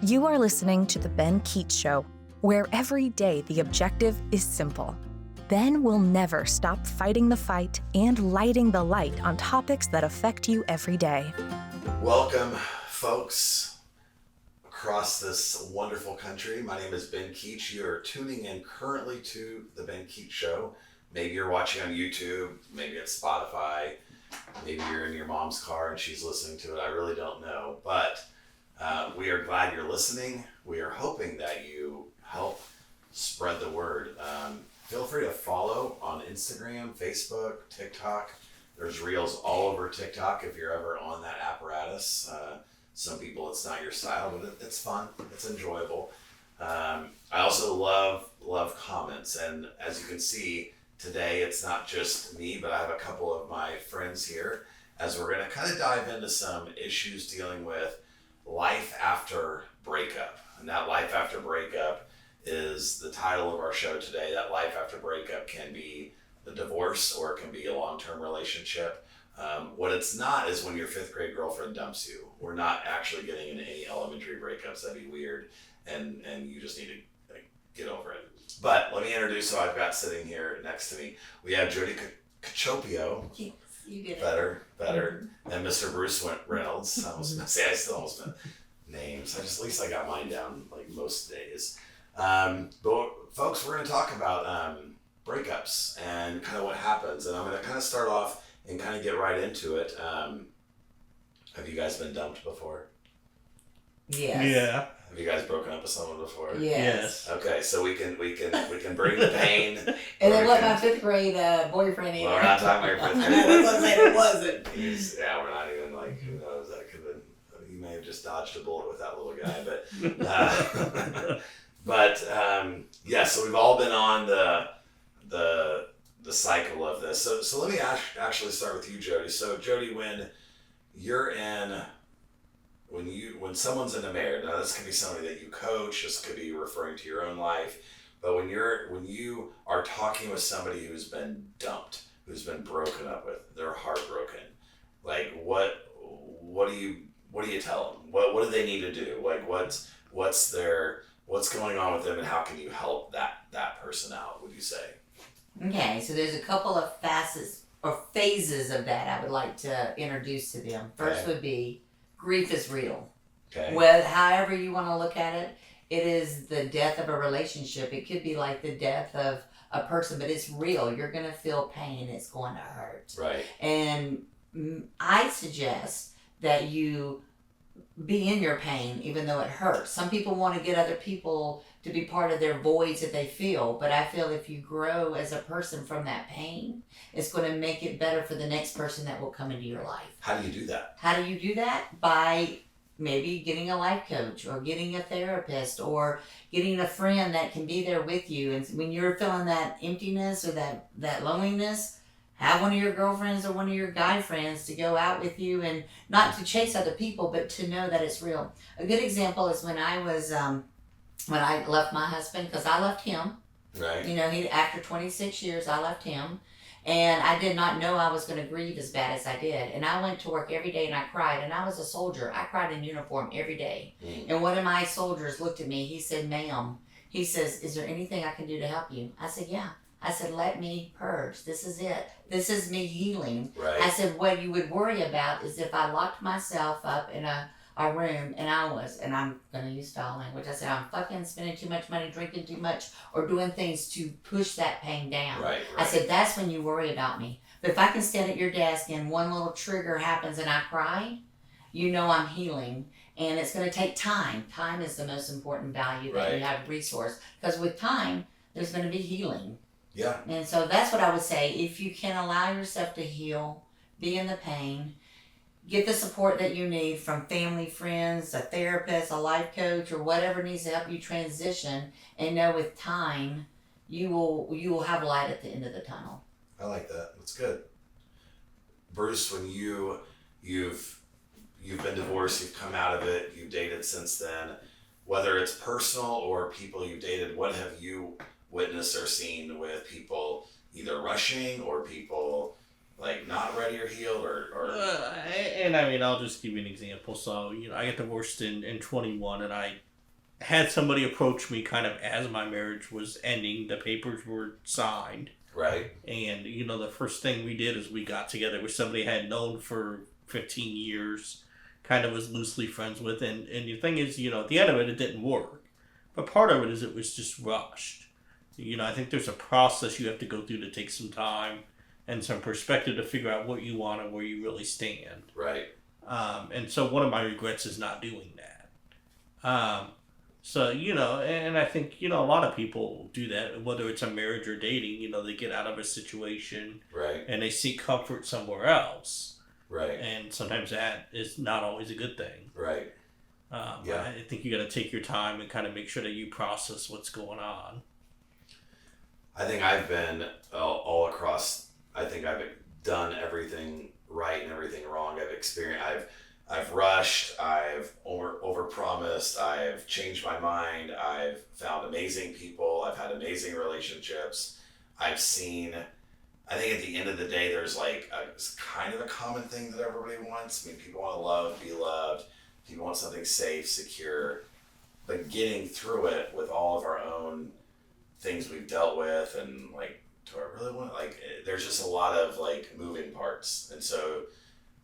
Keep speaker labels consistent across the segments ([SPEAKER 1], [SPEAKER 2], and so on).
[SPEAKER 1] You are listening to The Ben Keech Show, where every day the objective is simple. Ben will never stop fighting the fight and lighting the light on topics that affect you every day.
[SPEAKER 2] Welcome, folks, across this wonderful country. My name is Ben Keech. You are tuning in currently to The Ben Keech Show. Maybe you're watching on YouTube, maybe it's Spotify, maybe you're in your mom's car and she's listening to it. I really don't know, but we are glad you're listening. We are hoping that you help spread the word. Feel free to follow on Instagram, Facebook, TikTok. There's reels all over TikTok if you're ever on that apparatus. Some people, it's not your style, but it's fun. It's enjoyable. I also love comments. And as you can see, today it's not just me, but I have a couple of my friends here as we're going to kind of dive into some issues dealing with life after breakup. And that life after breakup is the title of our show today. That life after breakup can be the divorce or it can be a long-term relationship. What it's not is when your fifth grade girlfriend dumps you. We're not actually getting into any elementary breakups. That'd be weird. And you just need to get over it. But let me introduce who I've got sitting here next to me. We have Jodi Cacioppo.
[SPEAKER 3] Yes, you get it.
[SPEAKER 2] Better. And Mr. Bruce Reynolds. I still almost meant names. At least I got mine down like most days. But folks, we're going to talk about breakups and kind of what happens. And I'm going to kind of start off and kind of get right into it. Have you guys been dumped before?
[SPEAKER 3] Yes.
[SPEAKER 4] Yeah.
[SPEAKER 2] Have you guys broken up with someone before?
[SPEAKER 3] Yes.
[SPEAKER 2] Okay, so we can bring the pain.
[SPEAKER 3] And then what my fifth grade boyfriend either.
[SPEAKER 2] Well, we're not talking about your fifth grade.
[SPEAKER 3] I was going to say it wasn't.
[SPEAKER 2] We're not even like, who knows, that could have been, you may have just dodged a bullet with that little guy, but so we've all been on the cycle of this. So let me actually start with you, Jodi. So Jodi, when someone's in a marriage, now this could be somebody that you coach, this could be referring to your own life, but when you are talking with somebody who's been dumped, who's been broken up with, they're heartbroken, like what do you tell them? What do they need to do? Like what's going on with them, and how can you help that person out, would you say?
[SPEAKER 3] Okay, so there's a couple of facets or phases of that I would like to introduce to them. First would be grief is real.
[SPEAKER 2] Okay.
[SPEAKER 3] Well, however you want to look at it, it is the death of a relationship. It could be like the death of a person, but it's real. You're going to feel pain. It's going to hurt.
[SPEAKER 2] Right.
[SPEAKER 3] And I suggest that you be in your pain even though it hurts. Some people want to get other people to be part of their voids that they feel, but I feel if you grow as a person from that pain, it's going to make it better for the next person that will come into your life.
[SPEAKER 2] How do you do that?
[SPEAKER 3] How do you do that? By maybe getting a life coach or getting a therapist or getting a friend that can be there with you. And when you're feeling that emptiness or that loneliness, have one of your girlfriends or one of your guy friends to go out with you, and not to chase other people, but to know that it's real. A good example is when I was, when I left my husband, because I left him.
[SPEAKER 2] Right.
[SPEAKER 3] After 26 years, I left him. And I did not know I was going to grieve as bad as I did. And I went to work every day and I cried. And I was a soldier. I cried in uniform every day. And one of my soldiers looked at me. He said, "Ma'am," he says, "is there anything I can do to help you?" I said, "Yeah." I said, "Let me purge. This is it. This is me healing."
[SPEAKER 2] Right.
[SPEAKER 3] I said, "What you would worry about is if I locked myself up in a room and I'm going to use foul language. I said, I'm fucking spending too much money, drinking too much, or doing things to push that pain down."
[SPEAKER 2] Right.
[SPEAKER 3] I said, that's when you worry about me. But if I can stand at your desk and one little trigger happens and I cry, you know I'm healing. And it's going to take time. Time is the most important value that you have, resource. Because with time, there's going to be healing.
[SPEAKER 2] Yeah.
[SPEAKER 3] And so that's what I would say. If you can allow yourself to heal, be in the pain, get the support that you need from family, friends, a therapist, a life coach, or whatever needs to help you transition, and know with time you will have light at the end of the tunnel.
[SPEAKER 2] I like that. That's good. Bruce, when you've been divorced, you've come out of it, you've dated since then, whether it's personal or people you've dated, what have you witnessed or seen with people either rushing or people like not ready or healed or
[SPEAKER 4] and I mean, I'll just give you an example. So, I got divorced in 21, and I had somebody approach me kind of as my marriage was ending. The papers were signed.
[SPEAKER 2] Right.
[SPEAKER 4] And, the first thing we did is we got together with somebody I had known for 15 years, kind of was loosely friends with. And the thing is, at the end of it, it didn't work. But part of it is it was just rushed. I think there's a process you have to go through to take some time and some perspective to figure out what you want and where you really stand.
[SPEAKER 2] Right.
[SPEAKER 4] And so one of my regrets is not doing that. So, and I think, a lot of people do that, whether it's a marriage or dating, they get out of a situation.
[SPEAKER 2] Right.
[SPEAKER 4] And they seek comfort somewhere else.
[SPEAKER 2] Right.
[SPEAKER 4] And sometimes that is not always a good thing.
[SPEAKER 2] Right.
[SPEAKER 4] I think you got to take your time and kind of make sure that you process what's going on.
[SPEAKER 2] I think I've been all across, I think I've done everything right and everything wrong. I've rushed, I've overpromised, I've changed my mind, I've found amazing people, I've had amazing relationships. I've seen, I think at the end of the day, there's like it's kind of a common thing that everybody wants. I mean, people want to love, be loved, people want something safe, secure, but getting through it with all of our own things we've dealt with and like, do I really want, like, there's just a lot of like moving parts. And so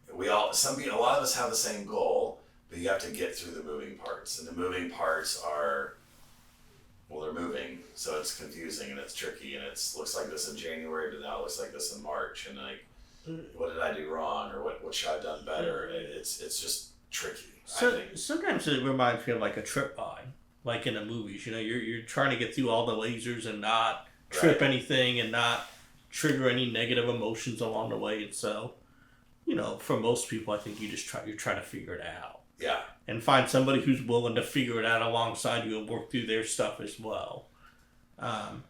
[SPEAKER 2] a lot of us have the same goal, but you have to get through the moving parts. And the moving parts are, well, they're moving, so it's confusing and it's tricky, and it looks like this in January, but now it looks like this in March. And like, what did I do wrong, or what should I have done better? It's just tricky.
[SPEAKER 4] So
[SPEAKER 2] I think.
[SPEAKER 4] sometimes it reminds me of like a trip line, like in the movies. You're trying to get through all the lasers and not trip anything and not trigger any negative emotions along the way. And so, for most people, I think you're trying to figure it out.
[SPEAKER 2] Yeah.
[SPEAKER 4] And find somebody who's willing to figure it out alongside you and work through their stuff as well.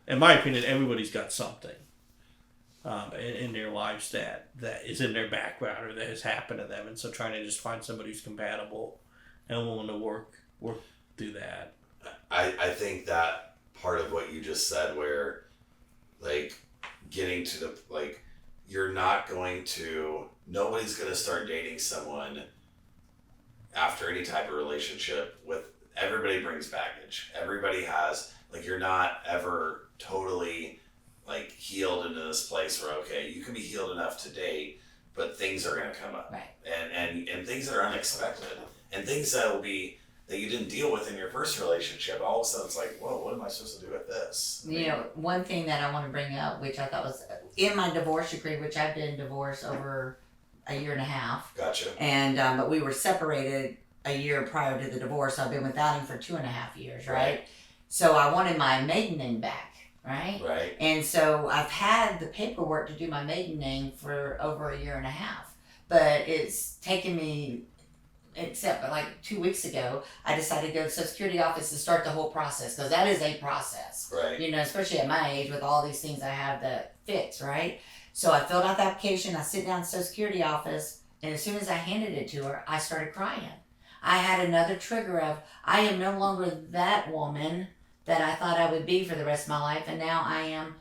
[SPEAKER 4] In my opinion, everybody's got something in their lives that is in their background or that has happened to them. And so trying to just find somebody who's compatible and willing to work through that.
[SPEAKER 2] I think that part of what you just said, where like getting to the, like, nobody's going to start dating someone after any type of relationship with, everybody brings baggage. Everybody has, like, you're not ever totally like healed into this place where, okay, you can be healed enough to date, but things are going to come up.
[SPEAKER 3] Right.
[SPEAKER 2] And things that are unexpected and things that you didn't deal with in your first relationship. All of a sudden it's like, whoa, what am I supposed to do with this?
[SPEAKER 3] One thing that I want to bring up, which I thought was in my divorce decree, which I've been divorced over a year and a half.
[SPEAKER 2] Gotcha.
[SPEAKER 3] And but we were separated a year prior to the divorce. I've been without him for 2.5 years, right? So I wanted my maiden name back, right?
[SPEAKER 2] Right.
[SPEAKER 3] And so I've had the paperwork to do my maiden name for over a year and a half, but it's taken me, except like 2 weeks ago, I decided to go to the Social Security office to start the whole process, because that is a process.
[SPEAKER 2] Right.
[SPEAKER 3] Especially at my age with all these things I have that fix, right? So I filled out the application, I sit down at the Social Security office, and as soon as I handed it to her, I started crying. I had another trigger of, I am no longer that woman that I thought I would be for the rest of my life, and now I am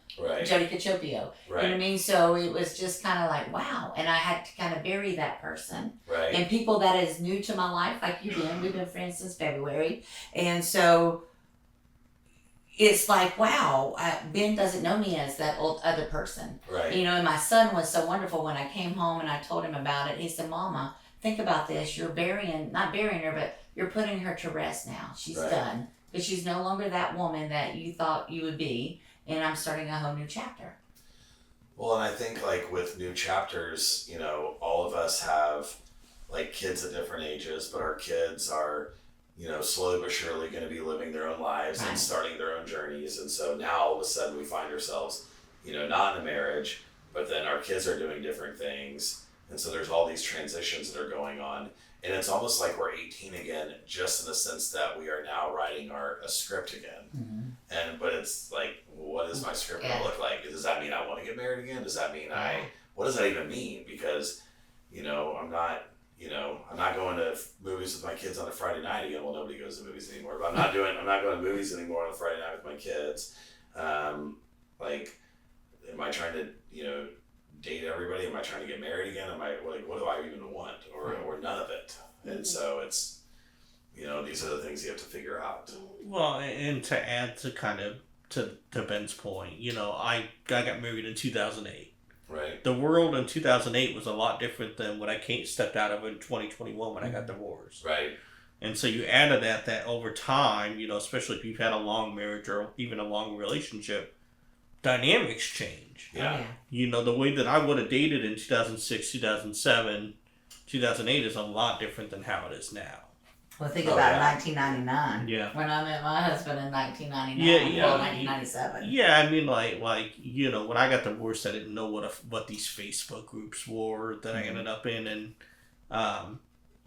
[SPEAKER 3] Jodi Cacioppo. You know what I mean? So it was just kind of like, wow. And I had to kind of bury that person.
[SPEAKER 2] Right.
[SPEAKER 3] And people that is new to my life, like you've been friends since February. And so it's like, wow, Ben doesn't know me as that old other person.
[SPEAKER 2] Right.
[SPEAKER 3] And my son was so wonderful when I came home and I told him about it. He said, Mama, think about this. You're not burying her, but you're putting her to rest now. She's done. But she's no longer that woman that you thought you would be. And I'm starting a whole new chapter.
[SPEAKER 2] Well, and I think like with new chapters, all of us have like kids at different ages, but our kids are, slowly but surely going to be living their own lives and starting their own journeys. And so now all of a sudden we find ourselves, not in a marriage, but then our kids are doing different things. And so there's all these transitions that are going on. And it's almost like we're 18 again, just in the sense that we are now writing a script again. Mm-hmm. But it's like, what is my script going to look like? Does that mean I want to get married again? Does that mean what does that even mean? Because, I'm not going to movies with my kids on a Friday night again. Well, nobody goes to movies anymore, but I'm not going to movies anymore on a Friday night with my kids. Am I trying to, date everybody? Am I trying to get married again? Am I like, what do I even want, or none of it? And so these are the things you have to figure out.
[SPEAKER 4] Well, and to add to kind of to Ben's point, I got married in 2008.
[SPEAKER 2] Right.
[SPEAKER 4] The world in 2008 was a lot different than what I stepped out of in 2021 when I got divorced.
[SPEAKER 2] Right.
[SPEAKER 4] And so you add to that over time, especially if you've had a long marriage or even a long relationship, dynamics change.
[SPEAKER 2] Yeah.
[SPEAKER 4] The way that I would have dated in 2006, 2007, 2008 is a lot different than how it is now.
[SPEAKER 3] Well, think about 1999.
[SPEAKER 4] Yeah.
[SPEAKER 3] When I met my husband in 1999.
[SPEAKER 4] Yeah.
[SPEAKER 3] Well, 1997.
[SPEAKER 4] Yeah, I mean, like when I got divorced, I didn't know what these Facebook groups were that I ended up in, and I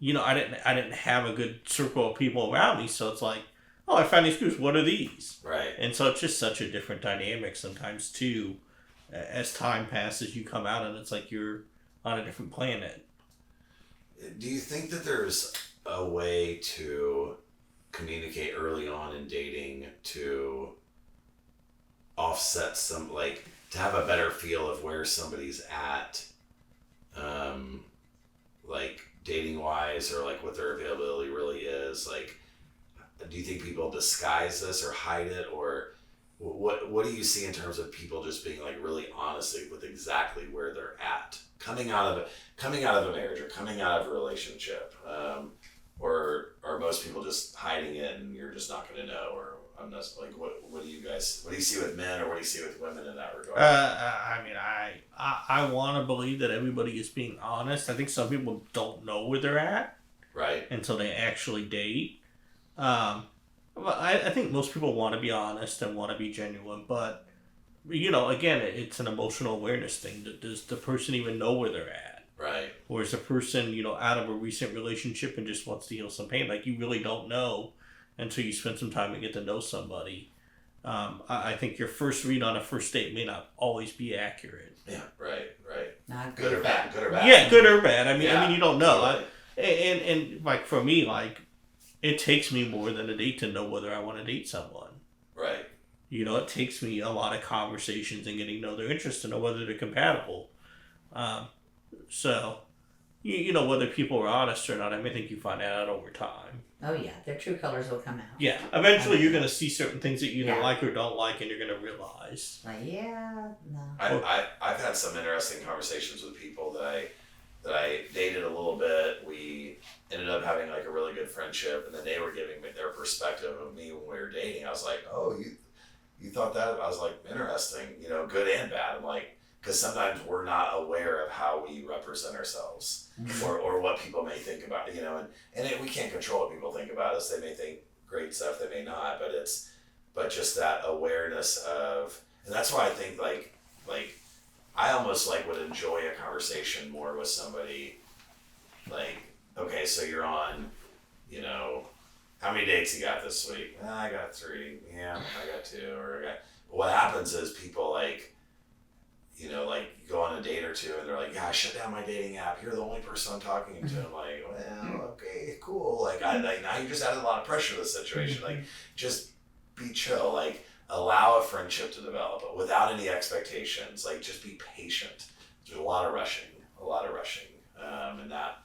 [SPEAKER 4] didn't have a good circle of people around me, so it's like, oh, I found these groups. What are these?
[SPEAKER 2] Right.
[SPEAKER 4] And so it's just such a different dynamic sometimes too. As time passes, you come out and it's like you're on a different planet.
[SPEAKER 2] Do you think that there's a way to communicate early on in dating to offset some, like, to have a better feel of where somebody's at, like dating wise, or like what their availability really is? Like, do you think people disguise this or hide it, or what do you see in terms of people just being like really honest with exactly where they're at, coming out of a marriage or coming out of a relationship, or are most people just hiding it and you're just not going to know? Or I'm just like, what do you see with men, or what do you see with women in that regard?
[SPEAKER 4] I mean, I want to believe that everybody is being honest. I think some people don't know where they're at,
[SPEAKER 2] right,
[SPEAKER 4] until they actually date. Well, I think most people want to be honest and want to be genuine, but again, it's an emotional awareness thing. Does the person even know where they're at?
[SPEAKER 2] Right.
[SPEAKER 4] Or is the person, out of a recent relationship and just wants to heal some pain? Like, you really don't know until you spend some time and get to know somebody. I think your first read on a first date may not always be accurate.
[SPEAKER 2] Yeah, right.
[SPEAKER 3] Not
[SPEAKER 2] Good or bad.
[SPEAKER 4] Yeah, good or bad. I mean, you don't know.
[SPEAKER 2] Totally.
[SPEAKER 4] And like for me, like, it takes me more than a date to know whether I want to date someone.
[SPEAKER 2] Right.
[SPEAKER 4] It takes me a lot of conversations and getting to know their interests to know whether they're compatible. So, whether people are honest or not, I think you find that out over time.
[SPEAKER 3] Oh yeah, their true colors will come out.
[SPEAKER 4] Yeah, eventually you're going to see certain things that you
[SPEAKER 3] Yeah.
[SPEAKER 4] like or don't like, and you're going to realize.
[SPEAKER 3] Like, yeah, no.
[SPEAKER 2] I've had some interesting conversations with people that I dated a little bit. We ended up having like a really good friendship, and then they were giving me their perspective of me when we were dating. I was like, oh, you thought that? I was like, interesting, good and bad. I'm like, because sometimes we're not aware of how we represent ourselves, or what people may think about, and we can't control what people think about us. They may think great stuff, they may not, but just that awareness of, and that's why I think like I almost like would enjoy a conversation more with somebody, like, okay, so you're on, how many dates you got this week? I got 3. Yeah, I got 2. What happens is people like go on a date or two and they're like, yeah, I shut down my dating app. You're the only person I'm talking to. I'm like, well, okay, cool. Like, now you just added a lot of pressure to the situation. Like, just be chill. Like, allow a friendship to develop, but without any expectations. Like, just be patient. There's a lot of rushing. And that,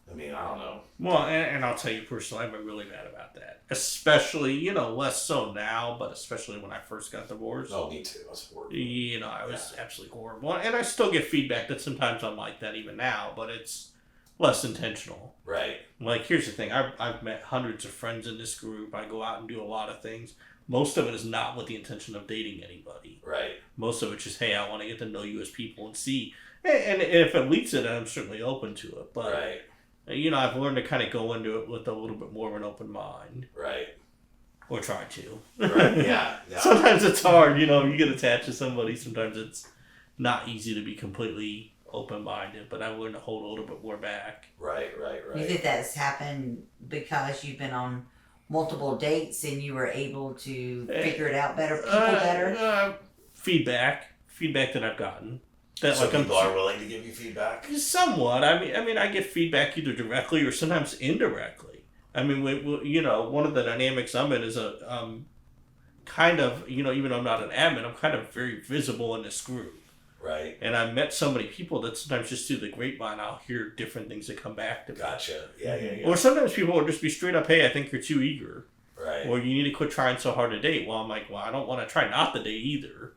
[SPEAKER 2] I mean, I don't know.
[SPEAKER 4] Well, and I'll tell you personally, I've been really mad about that. Especially, less so now, but especially when I first got divorced.
[SPEAKER 2] Oh, me too. That's horrible.
[SPEAKER 4] I was absolutely horrible. And I still get feedback that sometimes I'm like that even now, but it's less intentional.
[SPEAKER 2] Right.
[SPEAKER 4] Like, here's the thing. I've met hundreds of friends in this group. I go out and do a lot of things. Most of it is not with the intention of dating anybody.
[SPEAKER 2] Right.
[SPEAKER 4] Most of it's just, hey, I want to get to know you as people and see. And if it leads to that, I'm certainly open to it. But,
[SPEAKER 2] right.
[SPEAKER 4] I've learned to kind of go into it with a little bit more of an open mind.
[SPEAKER 2] Right.
[SPEAKER 4] Or try to.
[SPEAKER 2] Right. Yeah.
[SPEAKER 4] Sometimes it's hard, you get attached to somebody. Sometimes it's not easy to be completely open-minded, but I've learned to hold a little bit more back.
[SPEAKER 2] Right.
[SPEAKER 3] You think that's happened because you've been on multiple dates and you were able to figure it out better, better?
[SPEAKER 4] Feedback that I've gotten. That
[SPEAKER 2] So people are willing to give you feedback?
[SPEAKER 4] Somewhat. I mean, I get feedback either directly or sometimes indirectly. I mean, one of the dynamics I'm in is a kind of, even though I'm not an admin, I'm kind of very visible in this group.
[SPEAKER 2] Right.
[SPEAKER 4] And I've met so many people that sometimes just through the grapevine, I'll hear different things that come back to me.
[SPEAKER 2] Gotcha. Yeah.
[SPEAKER 4] Or sometimes people will just be straight up, hey, I think you're too eager.
[SPEAKER 2] Right.
[SPEAKER 4] Or you need to quit trying so hard to date. Well, I'm like, well, I don't want to try not to date either.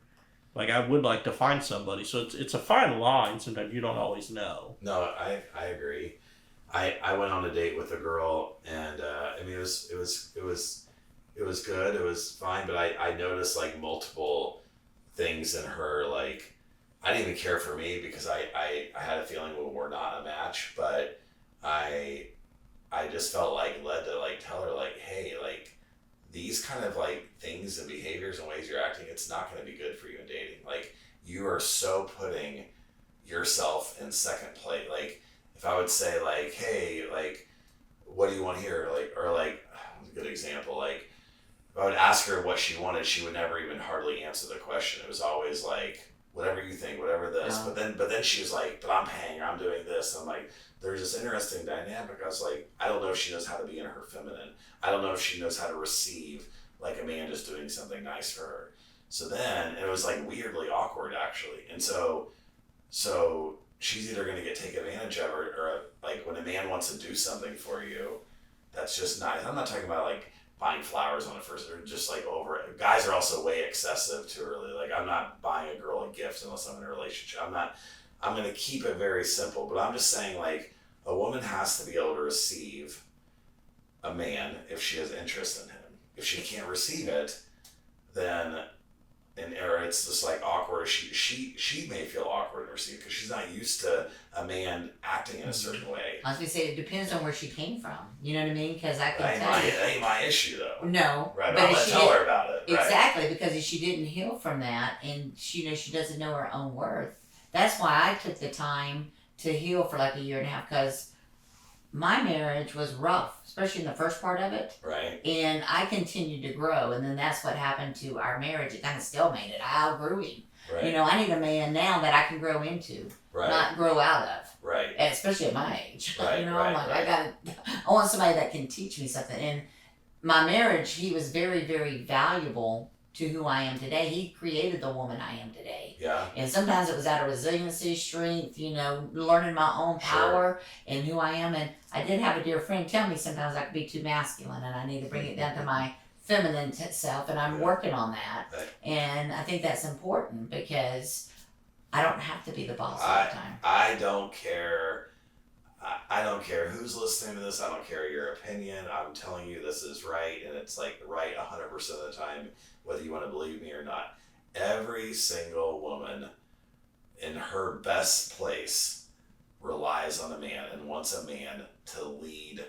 [SPEAKER 4] Like, I would like to find somebody. So it's a fine line. Sometimes you don't always know.
[SPEAKER 2] No, I agree. I went on a date with a girl, and I mean, it was good. It was fine, but I noticed like multiple things in her. Like, I didn't even care for me because I had a feeling we were not a match, but I just felt like led to like tell her like, hey, like these kind of like things and behaviors and ways you're acting, it's not going to be good for you in dating. Like, you are so putting yourself in second place. Like, if I would say like, hey, like, what do you want here? Like, or like, a good example, like if I would ask her what she wanted, she would never even hardly answer the question. It was always like, whatever you think, whatever this.
[SPEAKER 3] Oh.
[SPEAKER 2] But then she was like, but I'm paying, or I'm doing this. I'm like, there's this interesting dynamic. I was like, I don't know if she knows how to be in her feminine. I don't know if she knows how to receive like a man just doing something nice for her. So then it was like weirdly awkward actually. And so she's either going to get taken advantage of, or like when a man wants to do something for you, that's just nice. I'm not talking about like buying flowers on a first, or just like over it. Guys are also way excessive too early. Like, I'm not buying a girl a gift unless I'm in a relationship. I'm going to keep it very simple, but I'm just saying like a woman has to be able to receive a man if she has interest in him. If she can't receive it, then or it's just like awkward. She may feel awkward to receive because she's not used to a man acting in a certain way.
[SPEAKER 3] I was gonna say it depends on where she came from. You know what I mean? Because I can
[SPEAKER 2] That
[SPEAKER 3] tell you.
[SPEAKER 2] ain't my issue though.
[SPEAKER 3] No,
[SPEAKER 2] Right,
[SPEAKER 3] but
[SPEAKER 2] I'm
[SPEAKER 3] if
[SPEAKER 2] gonna
[SPEAKER 3] she
[SPEAKER 2] tell her about it. Right.
[SPEAKER 3] exactly, because if she didn't heal from that, and she doesn't know her own worth. That's why I took the time to heal for like a year and a half, because my marriage was rough, especially in the first part of it.
[SPEAKER 2] Right.
[SPEAKER 3] And I continued to grow, and then that's what happened to our marriage. It kind of stalemated. I outgrew him.
[SPEAKER 2] Right.
[SPEAKER 3] You know, I need a man now that I can grow into,
[SPEAKER 2] Right.
[SPEAKER 3] not grow out of.
[SPEAKER 2] Right.
[SPEAKER 3] And especially at my age.
[SPEAKER 2] Right,
[SPEAKER 3] You know,
[SPEAKER 2] right,
[SPEAKER 3] I'm like,
[SPEAKER 2] right.
[SPEAKER 3] I want somebody that can teach me something. And my marriage, he was very, very valuable to who I am today. He created the woman I am today.
[SPEAKER 2] Yeah.
[SPEAKER 3] And sometimes it was out of resiliency, strength, you know, learning my own power and who I am. And I did have a dear friend tell me sometimes I could be too masculine and I need to bring it down to my feminine self, and I'm working on that.
[SPEAKER 2] Right.
[SPEAKER 3] And I think that's important because I don't have to be the boss all the time.
[SPEAKER 2] I don't care. I don't care who's listening to this. I don't care your opinion. I'm telling you this is right, and it's like right 100% of the time, whether you want to believe me or not. Every single woman in her best place relies on a man and wants a man to lead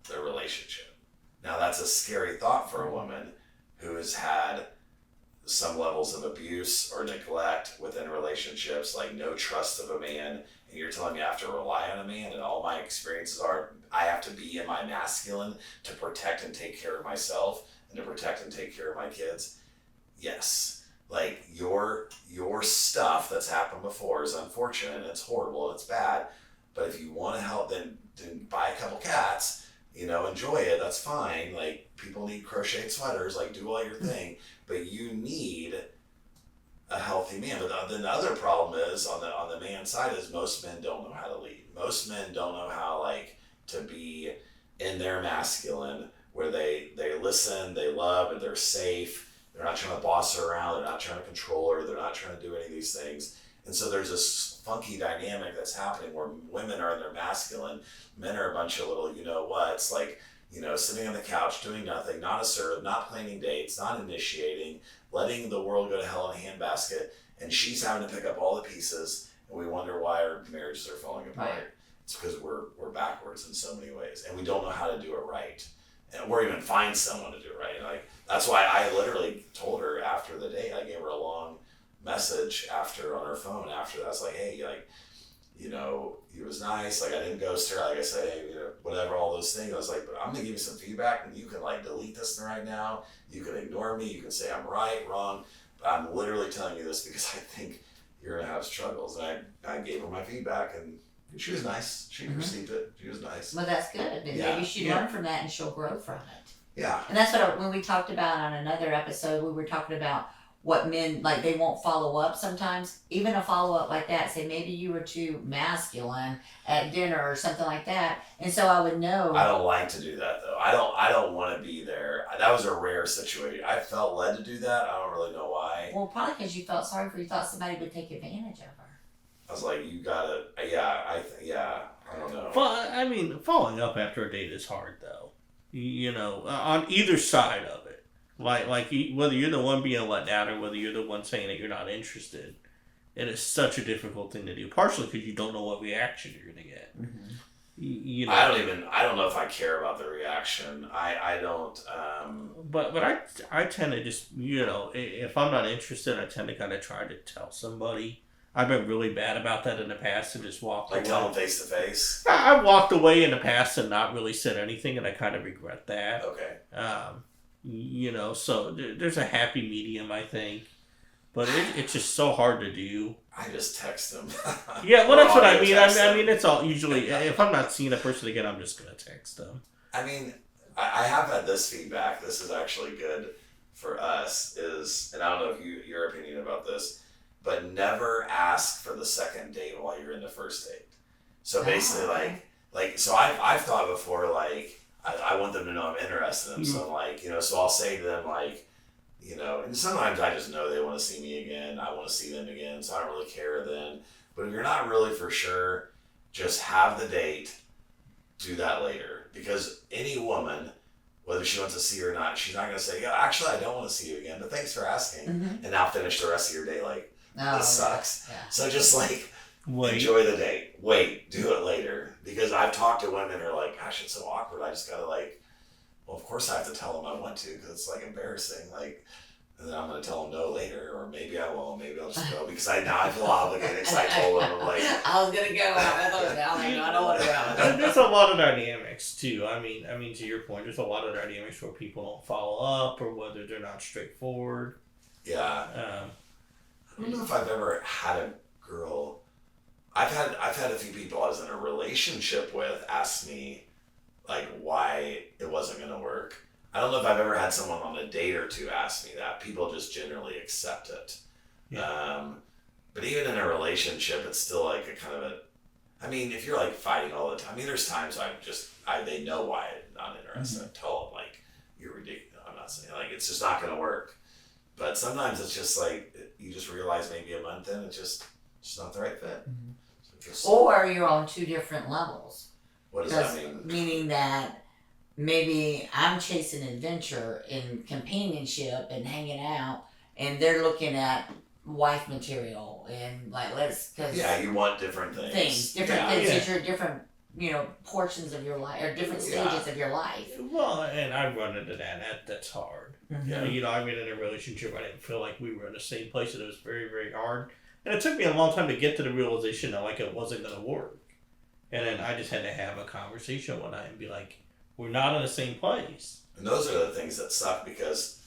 [SPEAKER 2] the relationship. Now that's a scary thought for a woman who has had some levels of abuse or neglect within relationships, like no trust of a man, and you're telling me I have to rely on a man, and all my experiences are I have to be in my masculine to protect and take care of myself and to protect and take care of my kids. Yes, like your stuff that's happened before is unfortunate and it's horrible and it's bad, but if you want to help, then buy a couple cats, you know, enjoy it, that's fine. Like, people need crocheted sweaters, like, do all your thing, but you need a healthy man. But then the other problem is on the man side is most men don't know how to lead. Most men don't know how, like, to be in their masculine where they listen, they love, and they're safe. They're not trying to boss her around, they're not trying to control her, they're not trying to do any of these things. And so there's this funky dynamic that's happening where women are in their masculine, men are a bunch of little, you know what's, like, you know, sitting on the couch doing nothing, not assertive, not planning dates, not initiating, letting the world go to hell in a handbasket, and she's having to pick up all the pieces, and we wonder why our marriages are falling apart.
[SPEAKER 3] Right.
[SPEAKER 2] It's because we're backwards in so many ways, and we don't know how to do it right, or even find someone to do it right. Like, that's why I literally told her after the date, I gave her a long message after on her phone after that. I was like, hey, like, you know, it was nice, like, I didn't ghost her, like I said, hey, you know, whatever, all those things. I was like, but I'm gonna give you some feedback, and you can, like, delete this right now, you can ignore me, you can say I'm right, wrong, but I'm literally telling you this because I think you're gonna have struggles. And I gave her my feedback, and she was nice, she received it, she was nice.
[SPEAKER 3] Well, that's good. And
[SPEAKER 2] Yeah.
[SPEAKER 3] maybe she learned from that and she'll grow from it.
[SPEAKER 2] Yeah.
[SPEAKER 3] And that's what when we talked about on another episode, we were talking about what men, like, they won't follow up sometimes. Even a follow up like that, say maybe you were too masculine at dinner or something like that. And so I would know.
[SPEAKER 2] I don't like to do that though. I don't want to be there. That was a rare situation. I felt led to do that. I don't really know why.
[SPEAKER 3] Well, probably because you felt sorry for her. You thought somebody would take advantage of her.
[SPEAKER 2] I was like, you gotta, I don't know.
[SPEAKER 4] I mean, following up after a date is hard though. You know, on either side of it. Like whether you're the one being let down or whether you're the one saying that you're not interested, it is such a difficult thing to do. Partially because you don't know what reaction you're going to get.
[SPEAKER 3] Mm-hmm.
[SPEAKER 4] You know,
[SPEAKER 2] I don't know if I care about the reaction. I don't.
[SPEAKER 4] But I tend to just, you know, if I'm not interested, I tend to kind of try to tell somebody. I've been really bad about that in the past and just walked away.
[SPEAKER 2] Like tell them face to face?
[SPEAKER 4] I've walked away in the past and not really said anything, and I kind of regret that.
[SPEAKER 2] Okay.
[SPEAKER 4] You know, so there's a happy medium, I think. But it's just so hard to do.
[SPEAKER 2] I just text them.
[SPEAKER 4] Yeah, well, that's what I mean. I mean, it's all usually, if I'm not seeing a person again, I'm just going to text them.
[SPEAKER 2] I mean, I have had this feedback. This is actually good for us, and I don't know if your opinion about this, but never ask for the second date while you're in the first date. So basically, so I've thought before, like, I want them to know I'm interested in them. So, like, you know, so I'll say to them, like, you know, and sometimes I just know they want to see me again. I want to see them again, so I don't really care then. But if you're not really for sure, just have the date, do that later. Because any woman, whether she wants to see you or not, she's not going to say, yeah, actually, I don't want to see you again, but thanks for asking.
[SPEAKER 3] Mm-hmm.
[SPEAKER 2] And now finish the rest of your day like, this sucks.
[SPEAKER 3] Yeah.
[SPEAKER 2] So just, like,
[SPEAKER 4] Wait.
[SPEAKER 2] enjoy the date. Wait, do it later. Because I've talked to women who are like, gosh, it's so awkward. I just got to, like, well, of course I have to tell them I want to because it's, like, embarrassing. Like, and then I'm going to tell them no later, or maybe I won't. Maybe I'll just go because now I feel obligated because I told them, I'm like,
[SPEAKER 3] I was going to go. I don't want to go.
[SPEAKER 4] There's a lot of dynamics too. I mean, to your point, there's a lot of dynamics where people don't follow up or whether they're not straightforward.
[SPEAKER 2] yeah. I don't know if I've ever had a girl. I've had a few people I was in a relationship with ask me, like, why it wasn't going to work. I don't know if I've ever had someone on a date or two ask me that. People just generally accept it.
[SPEAKER 4] Yeah.
[SPEAKER 2] But even in a relationship, it's still like a kind of a. I mean, if you're like fighting all the time, I mean, there's times they know why I'm not interested. Mm-hmm. Tell them, like, you're ridiculous. I'm not saying, like, it's just not going to work. But sometimes it's just like you just realize maybe a month in it's just not the right fit.
[SPEAKER 3] Mm-hmm. Or you're on two different levels.
[SPEAKER 2] What does that mean?
[SPEAKER 3] Meaning that maybe I'm chasing adventure and companionship and hanging out, and they're looking at wife material and, like, cause
[SPEAKER 2] you want different things.
[SPEAKER 3] Different things. Because you're different, you know, portions of your life or different stages of your life.
[SPEAKER 4] Well, and I run into that. That's hard.
[SPEAKER 3] Mm-hmm.
[SPEAKER 4] Yeah, you know, I've been in a relationship. I didn't feel like we were in the same place, and it was very, very hard. And it took me a long time to get to the realization that, like, it wasn't going to work. And then I just had to have a conversation one night and be like, we're not in the same place.
[SPEAKER 2] And those are the things that suck, because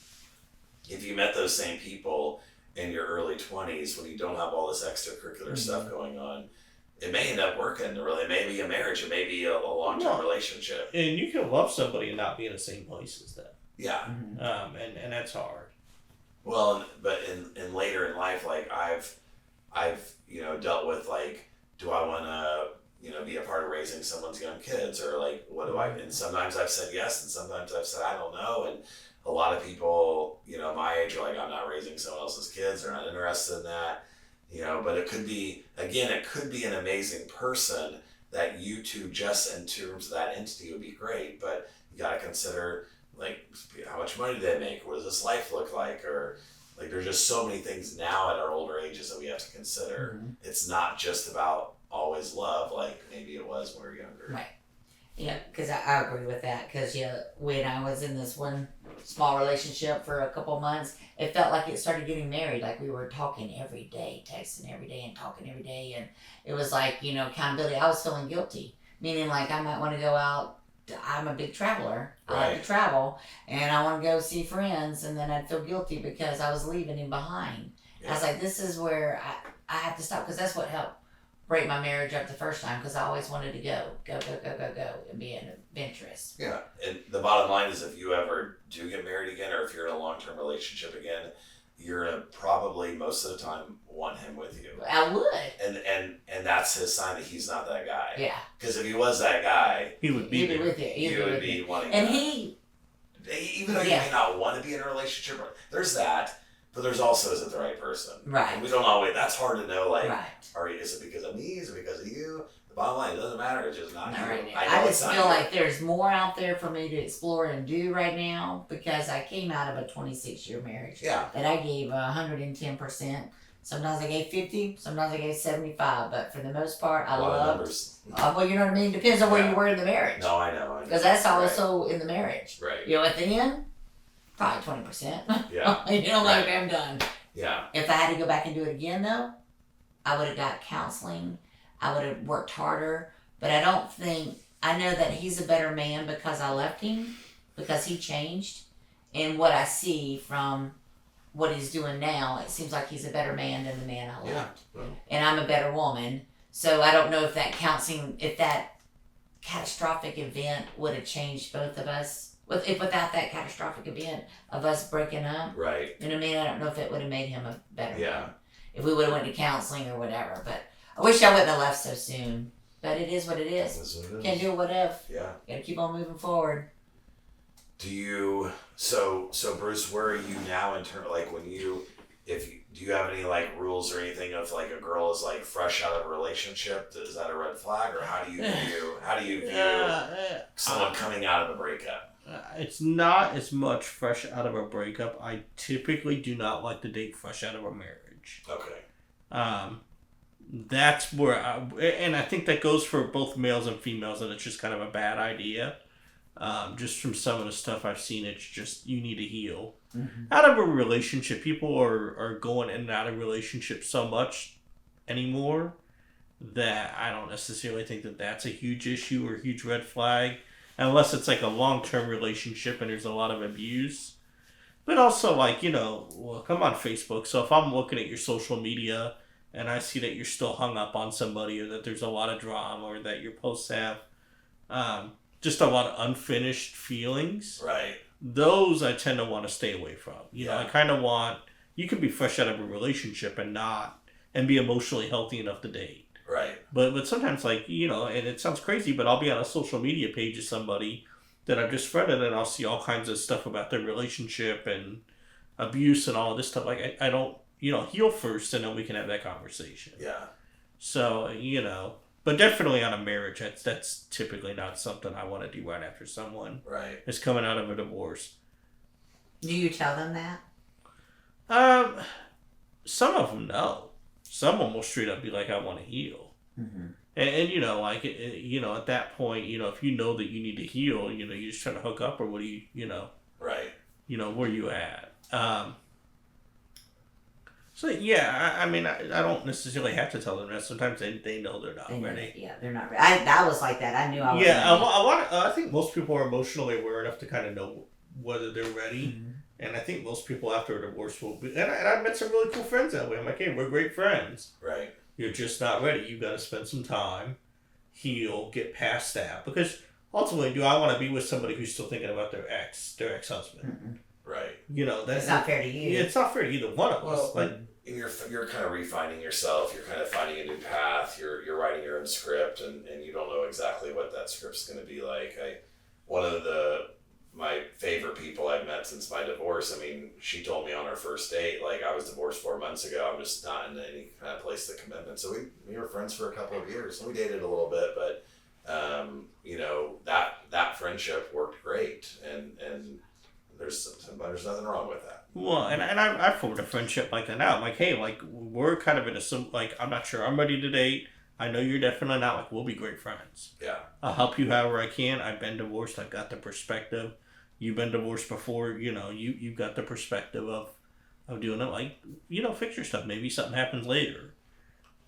[SPEAKER 2] if you met those same people in your early 20s when you don't have all this extracurricular stuff going on, it may end up working. It may be a marriage. It may be a long-term relationship.
[SPEAKER 4] And you can love somebody and not be in the same place as them.
[SPEAKER 2] Yeah.
[SPEAKER 4] Mm-hmm. And that's hard.
[SPEAKER 2] Well, but in later in life, like, I've you know, dealt with, like, do I want to, you know, be a part of raising someone's young kids, or, like, what do I, and sometimes I've said yes, and sometimes I've said I don't know, and a lot of people, you know, my age are like, I'm not raising someone else's kids, they're not interested in that, you know, but it could be an amazing person that you two, just in terms of that entity, would be great, but you got to consider, like, how much money do they make, what does this life look like, or, like, there's just so many things now at our older ages that we have to consider. Mm-hmm. It's not just about always love, like maybe it was when we were younger.
[SPEAKER 3] Right. Yeah, because I agree with that. Because when I was in this one small relationship for a couple months, it felt like it started getting married. Like, we were talking every day, texting every day, and talking every day, and it was like, you know, accountability. I was feeling guilty, meaning, like, I might want to go out. I'm a big traveler. I like to travel, and I want to go see friends, and then I'd feel guilty because I was leaving him behind. Yeah. I was like, this is where I have to stop, because that's what helped break my marriage up the first time, because I always wanted to go, and be adventurous.
[SPEAKER 2] Yeah, and the bottom line is, if you ever do get married again, or if you're in a long-term relationship again, you're gonna probably most of the time want him with you.
[SPEAKER 3] I would.
[SPEAKER 2] And that's his sign that he's not that guy.
[SPEAKER 3] Yeah.
[SPEAKER 2] Because if he was that guy,
[SPEAKER 4] he would be there.
[SPEAKER 3] with you.
[SPEAKER 2] you would be wanting.
[SPEAKER 3] And
[SPEAKER 2] that. Even though you may not want to be in a relationship, there's that. But there's also, is it the right person?
[SPEAKER 3] Right.
[SPEAKER 2] And we don't always. That's hard to know. Like,
[SPEAKER 3] right.
[SPEAKER 2] Is it because of me? Is it because of you? The bottom line, it doesn't matter. It's just not you.
[SPEAKER 3] Right now.
[SPEAKER 2] I
[SPEAKER 3] just feel like there's more out there for me to explore and do right now because I came out of a 26-year marriage.
[SPEAKER 2] Yeah.
[SPEAKER 3] That I gave 110%. Sometimes I gave 50. Sometimes I gave 75. But for the most part, I loved.
[SPEAKER 2] Numbers.
[SPEAKER 3] Well, you know what I mean. Depends on where you were in the marriage.
[SPEAKER 2] No, I know.
[SPEAKER 3] Because that's also in the marriage.
[SPEAKER 2] Right.
[SPEAKER 3] You know, at the end, probably 20%.
[SPEAKER 2] Yeah.
[SPEAKER 3] You know, like I'm done.
[SPEAKER 2] Yeah.
[SPEAKER 3] If I had to go back and do it again, though, I would have got counseling. I would have worked harder. But I don't think, I know that he's a better man because I left him, because he changed. And what I see from what he's doing now, it seems like he's a better man than the man I left.
[SPEAKER 2] Yeah.
[SPEAKER 3] And I'm a better woman. So I don't know if that counseling, if that catastrophic event would have changed both of us. If without that catastrophic event of us breaking up.
[SPEAKER 2] Right.
[SPEAKER 3] You know what I mean? I don't know if it would have made him a better man. If we would have went to counseling or whatever. But I wish I wouldn't have left so soon. But it is what it is.
[SPEAKER 2] That's what it is.
[SPEAKER 3] Can't do what if.
[SPEAKER 2] Yeah.
[SPEAKER 3] Gotta keep on moving forward.
[SPEAKER 2] Do you so Bruce, where are you now in terms, like, when you, do you have any like rules or anything of like a girl is like fresh out of a relationship? Is that a red flag, or how do you view someone coming out of a breakup?
[SPEAKER 4] It's not as much fresh out of a breakup. I typically do not like to date fresh out of a marriage.
[SPEAKER 2] Okay.
[SPEAKER 4] That's where and I think that goes for both males and females, and it's just kind of a bad idea. Just from some of the stuff I've seen, it's just, you need to heal. Mm-hmm. Out of a relationship, people are going in and out of relationships so much anymore that I don't necessarily think that that's a huge issue or a huge red flag, unless it's like a long-term relationship and there's a lot of abuse. But also, like, look, I'm on Facebook, so if I'm looking at your social media and I see that you're still hung up on somebody, or that there's a lot of drama, or that your posts have just a lot of unfinished feelings.
[SPEAKER 2] Right.
[SPEAKER 4] Those I tend to want to stay away from. You know, I kind of want, you can be fresh out of a relationship and be emotionally healthy enough to date.
[SPEAKER 2] Right.
[SPEAKER 4] But sometimes, like, and it sounds crazy, but I'll be on a social media page of somebody that I've just friended, and I'll see all kinds of stuff about their relationship and abuse and all of this stuff. Like, I don't, heal first, and then we can have that conversation.
[SPEAKER 2] Yeah.
[SPEAKER 4] So, but definitely on a marriage, that's typically not something I want to do right after someone is coming out of a divorce.
[SPEAKER 3] Do you tell them that?
[SPEAKER 4] Some of them no. Some of them will straight up be like, I want to heal. Mm-hmm. And like, at that point, if you know that you need to heal, you're just trying to hook up, or what do you,
[SPEAKER 2] Right.
[SPEAKER 4] Where you at? So, yeah, I mean, I don't necessarily have to tell them that. Sometimes they know they're not ready.
[SPEAKER 3] Yeah, they're not ready. I was like that. I knew I was
[SPEAKER 4] ready. I think most people are emotionally aware enough to kind of know whether they're ready. Mm-hmm. And I think most people after a divorce will be. And I've met some really cool friends that way. I'm like, hey, we're great friends.
[SPEAKER 2] Right.
[SPEAKER 4] You're just not ready. You've got to spend some time, heal, get past that. Because ultimately, do I want to be with somebody who's still thinking about their ex-husband? Mm-hmm.
[SPEAKER 2] Right.
[SPEAKER 3] That's not fair to you.
[SPEAKER 4] Yeah, it's not fair to either one of us. Like,
[SPEAKER 2] you're kind of refining yourself. You're kind of finding a new path. You're writing your own script, and you don't know exactly what that script's going to be like. One of my favorite people I've met since my divorce, I mean, she told me on our first date, like, I was divorced 4 months ago. I'm just not in any kind of place of commitment. So we were friends for a couple of years, and we dated a little bit, but that friendship worked great, and there's nothing wrong with that.
[SPEAKER 4] Well, and I formed a friendship like that now. I'm like, hey, like, we're kind of in I'm not sure I'm ready to date. I know you're definitely not. Like, we'll be great friends.
[SPEAKER 2] Yeah.
[SPEAKER 4] I'll help you however I can. I've been divorced. I've got the perspective. You've been divorced before. You've got the perspective of doing it. Like, fix your stuff. Maybe something happens later.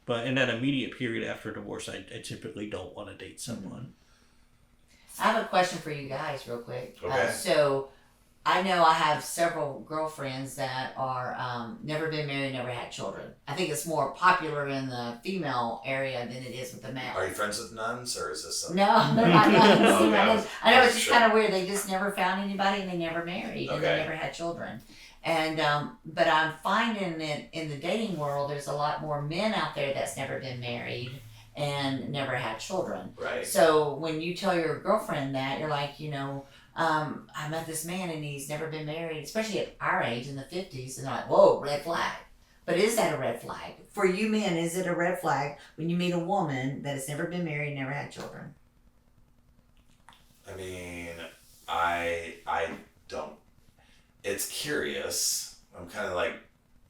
[SPEAKER 4] But in that immediate period after divorce, I typically don't want to date someone.
[SPEAKER 3] I have a question for you guys real quick.
[SPEAKER 2] Okay.
[SPEAKER 3] So I know I have several girlfriends that are never been married, never had children. I think it's more popular in the female area than it is with the male.
[SPEAKER 2] Are you friends with nuns, or is this something?
[SPEAKER 3] No, they're not nuns. They're
[SPEAKER 2] Okay.
[SPEAKER 3] not nuns. I know it's just
[SPEAKER 2] Sure.
[SPEAKER 3] kind of weird. They just never found anybody, and they never married, and they
[SPEAKER 2] Okay.
[SPEAKER 3] never had children. And but I'm finding that in the dating world, there's a lot more men out there that's never been married and never had children.
[SPEAKER 2] Right.
[SPEAKER 3] So when you tell your girlfriend that, you're like, I met this man and he's never been married, especially at our age in the 50s, and they're like, whoa, red flag. But is that a red flag? For you men, is it a red flag when you meet a woman that has never been married, never had children?
[SPEAKER 2] I mean, I don't. It's curious. I'm kind of like,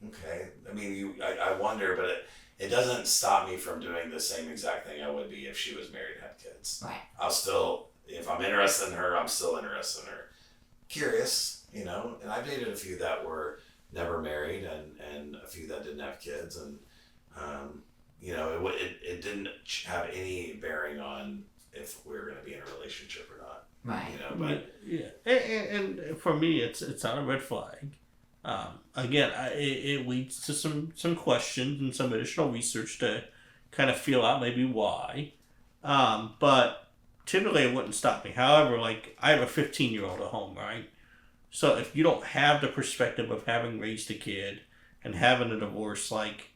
[SPEAKER 2] okay. I mean, I wonder, but it doesn't stop me from doing the same exact thing I would be if she was married and had kids.
[SPEAKER 3] Right.
[SPEAKER 2] I'll still, if I'm interested in her, I'm still interested in her. Curious, and I've dated a few that were never married and a few that didn't have kids, and it didn't have any bearing on if we were going to be in a relationship or not.
[SPEAKER 3] Right.
[SPEAKER 2] But
[SPEAKER 4] yeah, and for me, it's not a red flag. Again, it leads to some questions and some additional research to kind of feel out maybe why. But typically it wouldn't stop me. However, like, I have a 15-year-old at home, right? So if you don't have the perspective of having raised a kid and having a divorce, like,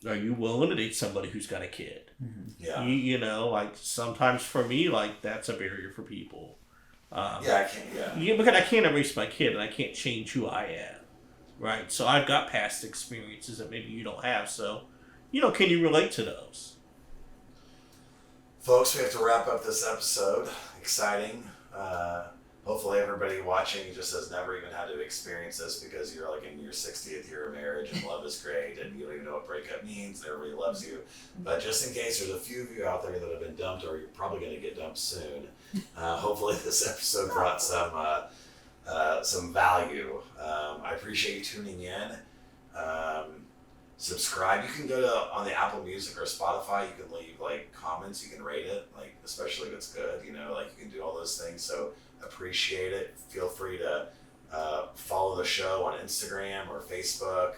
[SPEAKER 4] are you willing to date somebody who's got a kid?
[SPEAKER 3] Mm-hmm.
[SPEAKER 2] yeah.
[SPEAKER 4] Like, sometimes for me, like, that's a barrier for people.
[SPEAKER 2] I can't. Yeah.
[SPEAKER 4] Because I can't erase my kid and I can't change who I am. Right? So I've got past experiences that maybe you don't have. So, can you relate to those?
[SPEAKER 2] Folks, we have to wrap up this episode. Exciting. Hopefully everybody watching just has never even had to experience this, because you're like in your 60th year of marriage and love is great and you don't even know what breakup means and everybody loves you. But just in case there's a few of you out there that have been dumped, or you're probably going to get dumped soon, hopefully this episode brought some value. I appreciate you tuning in. Subscribe. You can go on the Apple Music or Spotify. You can leave comments. You can rate it, especially if it's good. You can do all those things. So appreciate it. Feel free to follow the show on Instagram or Facebook.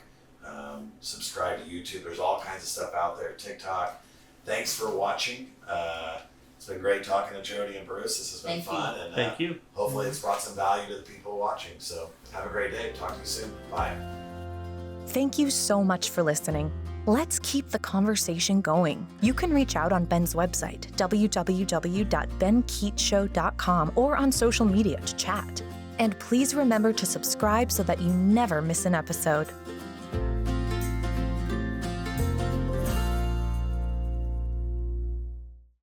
[SPEAKER 2] Subscribe to YouTube. There's all kinds of stuff out there. TikTok. Thanks for watching. It's been great talking to Jodi and Bruce. This has been fun. And
[SPEAKER 4] Thank you.
[SPEAKER 2] hopefully it's brought some value to the people watching. So have a great day. Talk to you soon. Bye.
[SPEAKER 1] Thank you so much for listening. Let's keep the conversation going. You can reach out on Ben's website, www.benkeechshow.com, or on social media to chat. And please remember to subscribe so that you never miss an episode.